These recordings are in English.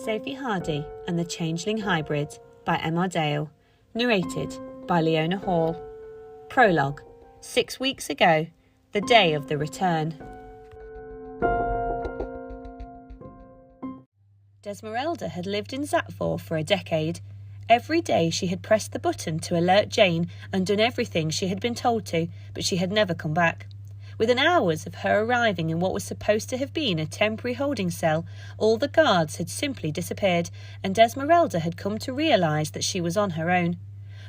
Sophie Hardy and the Changeling Hybrid by M.R. Dale. Narrated by Leona Hall. Prologue. 6 weeks ago, the day of the return. Desmeralda had lived in Zatfor for a decade. Every day she had pressed the button to alert Jane and done everything she had been told to, but she had never come back. Within hours of her arriving in what was supposed to have been a temporary holding cell, all the guards had simply disappeared, and Desmeralda had come to realise that she was on her own.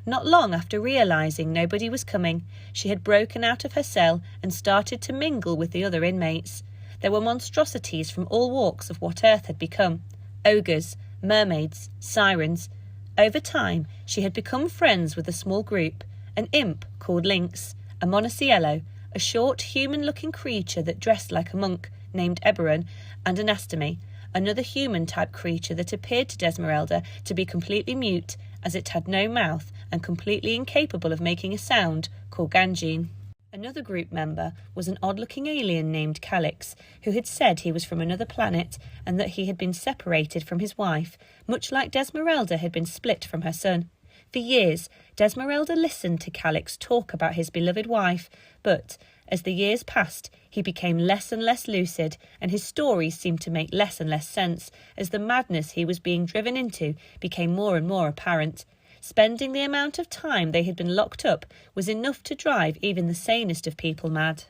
Not long after realising nobody was coming, she had broken out of her cell and started to mingle with the other inmates. There were monstrosities from all walks of what Earth had become: ogres, mermaids, sirens. Over time, she had become friends with a small group: an imp called Lynx, a monociello, a short, human-looking creature that dressed like a monk, named Eberron, and an astomy, another human-type creature that appeared to Desmeralda to be completely mute, as it had no mouth and completely incapable of making a sound, called Gangine. Another group member was an odd-looking alien named Calix, who had said he was from another planet and that he had been separated from his wife, much like Desmeralda had been split from her son. For years, Desmeralda listened to Calix talk about his beloved wife, but as the years passed, he became less and less lucid, and his stories seemed to make less and less sense, as the madness he was being driven into became more and more apparent. Spending the amount of time they had been locked up was enough to drive even the sanest of people mad.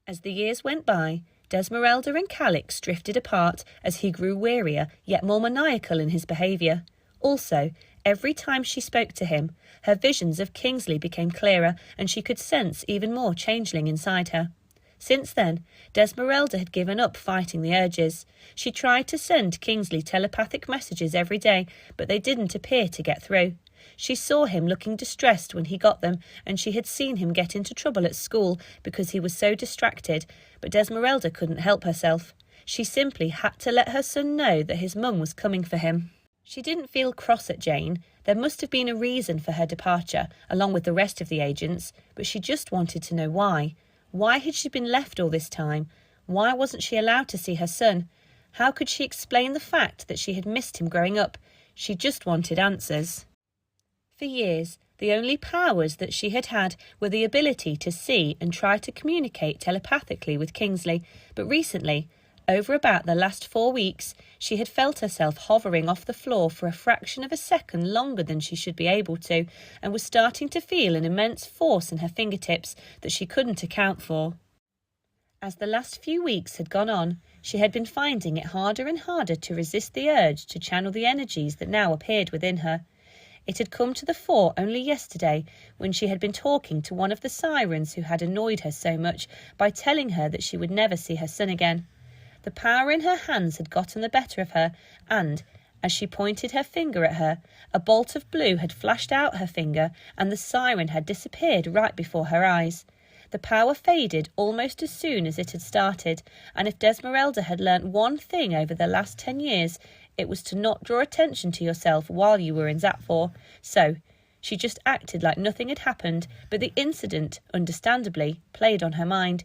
As the years went by, Desmeralda and Calix drifted apart as he grew wearier, yet more maniacal in his behaviour. Also, every time she spoke to him, her visions of Kingsley became clearer, and she could sense even more changeling inside her. Since then, Desmeralda had given up fighting the urges. She tried to send Kingsley telepathic messages every day, but they didn't appear to get through. She saw him looking distressed when he got them, and she had seen him get into trouble at school because he was so distracted, but Desmeralda couldn't help herself. She simply had to let her son know that his mum was coming for him. She didn't feel cross at Jane. There must have been a reason for her departure, along with the rest of the agents, but she just wanted to know why. Why had she been left all this time? Why wasn't she allowed to see her son? How could she explain the fact that she had missed him growing up? She just wanted answers. For years, the only powers that she had had were the ability to see and try to communicate telepathically with Kingsley, but recently, over about the last 4 weeks, she had felt herself hovering off the floor for a fraction of a second longer than she should be able to, and was starting to feel an immense force in her fingertips that she couldn't account for. As the last few weeks had gone on, she had been finding it harder and harder to resist the urge to channel the energies that now appeared within her. It had come to the fore only yesterday, when she had been talking to one of the sirens who had annoyed her so much by telling her that she would never see her son again. The power in her hands had gotten the better of her, and, as she pointed her finger at her, a bolt of blue had flashed out her finger, and the siren had disappeared right before her eyes. The power faded almost as soon as it had started, and if Desmeralda had learnt one thing over the last 10 years, it was to not draw attention to yourself while you were in Zatfor. So, she just acted like nothing had happened, but the incident, understandably, played on her mind.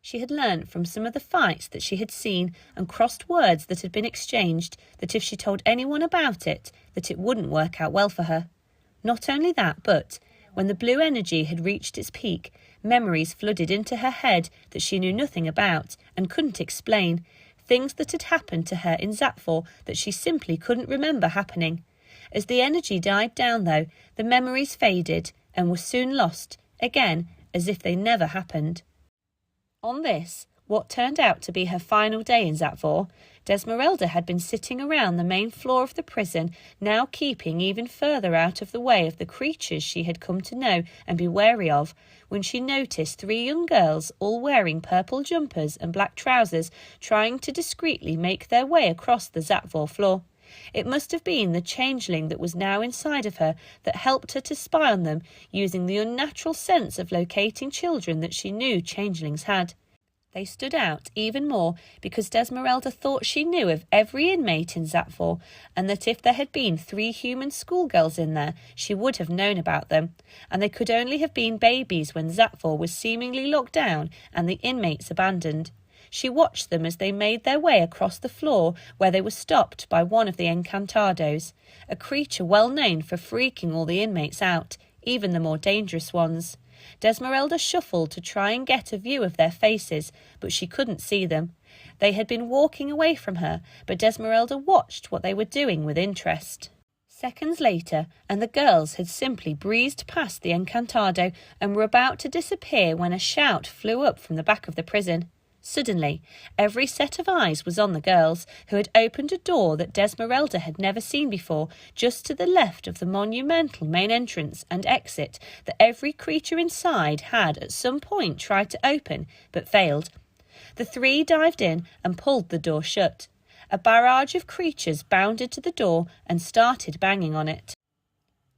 She had learnt from some of the fights that she had seen and crossed words that had been exchanged that if she told anyone about it, that it wouldn't work out well for her. Not only that, but when the blue energy had reached its peak, memories flooded into her head that she knew nothing about and couldn't explain, things that had happened to her in Zatfor that she simply couldn't remember happening. As the energy died down, though, the memories faded and were soon lost, again, as if they never happened. On this, what turned out to be her final day in Zatfor, Desmeralda had been sitting around the main floor of the prison, now keeping even further out of the way of the creatures she had come to know and be wary of, when she noticed 3 young girls, all wearing purple jumpers and black trousers, trying to discreetly make their way across the Zatfor floor. It must have been the changeling that was now inside of her that helped her to spy on them, using the unnatural sense of locating children that she knew changelings had. They stood out even more because Desmeralda thought she knew of every inmate in Zatfor, and that if there had been 3 human schoolgirls in there, she would have known about them, and they could only have been babies when Zatfor was seemingly locked down and the inmates abandoned. She watched them as they made their way across the floor where they were stopped by one of the Encantados, a creature well known for freaking all the inmates out, even the more dangerous ones. Desmeralda shuffled to try and get a view of their faces, but she couldn't see them. They had been walking away from her, but Desmeralda watched what they were doing with interest. Seconds later, and the girls had simply breezed past the Encantado and were about to disappear when a shout flew up from the back of the prison. Suddenly, every set of eyes was on the girls, who had opened a door that Desmeralda had never seen before, just to the left of the monumental main entrance and exit that every creature inside had at some point tried to open, but failed. The three dived in and pulled the door shut. A barrage of creatures bounded to the door and started banging on it.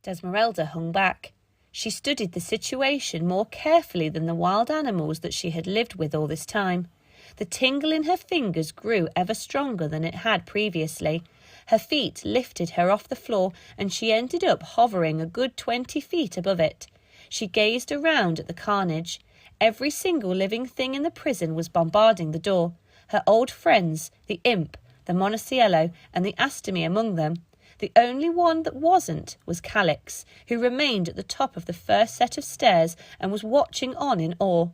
Desmeralda hung back. She studied the situation more carefully than the wild animals that she had lived with all this time. The tingle in her fingers grew ever stronger than it had previously. Her feet lifted her off the floor, and she ended up hovering a good 20 feet above it. She gazed around at the carnage. Every single living thing in the prison was bombarding the door. Her old friends, the imp, the Monticello, and the Astomy among them. The only one that wasn't was Calix, who remained at the top of the first set of stairs and was watching on in awe.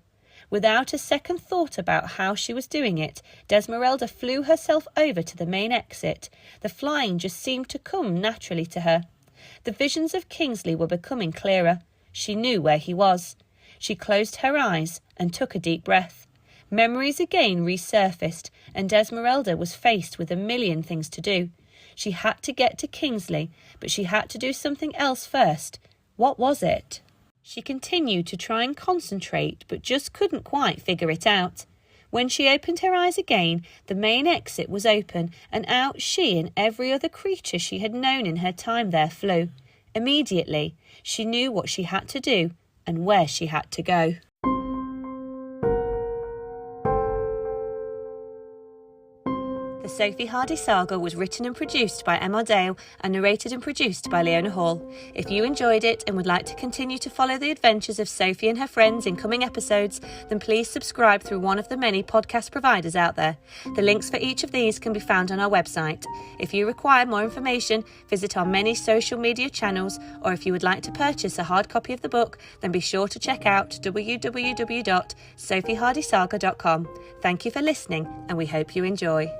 Without a second thought about how she was doing it, Desmeralda flew herself over to the main exit. The flying just seemed to come naturally to her. The visions of Kingsley were becoming clearer. She knew where he was. She closed her eyes and took a deep breath. Memories again resurfaced, and Desmeralda was faced with a million things to do. She had to get to Kingsley, but she had to do something else first. What was it? She continued to try and concentrate, but just couldn't quite figure it out. When she opened her eyes again, the main exit was open, and out she and every other creature she had known in her time there flew. Immediately, she knew what she had to do and where she had to go. The Sophie Hardy saga was written and produced by Emma Dale and narrated and produced by Leona Hall. If you enjoyed it and would like to continue to follow the adventures of Sophie and her friends in coming episodes, then please subscribe through one of the many podcast providers out there. The links for each of these can be found on our website. If you require more information, visit our many social media channels, or if you would like to purchase a hard copy of the book, then be sure to check out www.sophiehardysaga.com. Thank you for listening, and we hope you enjoy.